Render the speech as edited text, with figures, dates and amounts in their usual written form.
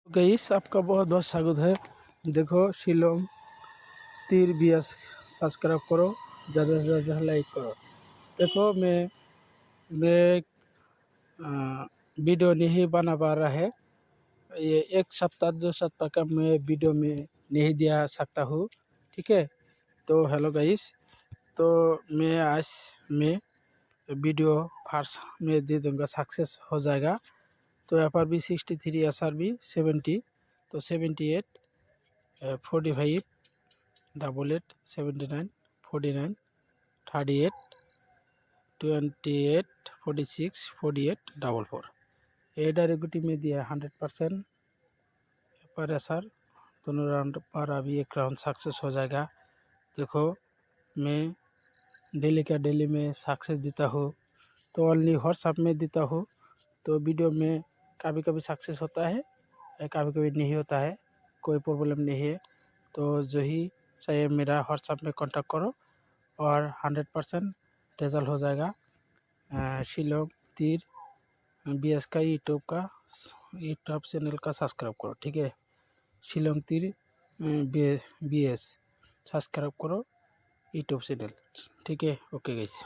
Guys आपका बहुत बहुत स्वागत है। देखो शिलोंग तीर बीएस सब्सक्राइब करो, ज़्यादा से ज़्यादा लाइक करो। देखो मैं वीडियो नहीं बना पा रहा है, ये एक सप्ताह 2 सप्ताह का मैं वीडियो में नहीं दिया सकता हूँ। ठीक है, तो हेलो गाइस, तो मैं आज में वीडियो फर्स्ट में दे दूँगा, सक्सेस हो जाएगा। तो FRB 63, SRB 70, तो 78 45 88 79 49 38 28 46 48 44 ये डायरेक्ट में दिया 100% पर असर दोनों राउंड पर अभी एक राउंड सक्सेस हो जाएगा। देखो मैं डेली का डेली में सक्सेस देता हूँ, तो ओनली व्हाट्सएप में देता हूँ। तो वीडियो में कभी कभी सक्सेस होता है, कभी कभी नहीं होता है, कोई प्रॉब्लम नहीं है। तो जो ही चाहिए मेरा व्हाट्सएप में कांटेक्ट करो और 100% रिजल्ट हो जाएगा। शिलोंग तीर बीएस का यूट्यूब चैनल का सब्सक्राइब करो। ठीक है, शिलोंग तीर बीएस सब्सक्राइब करो यूट्यूब चैनल। ठीक है, ओके गाइस।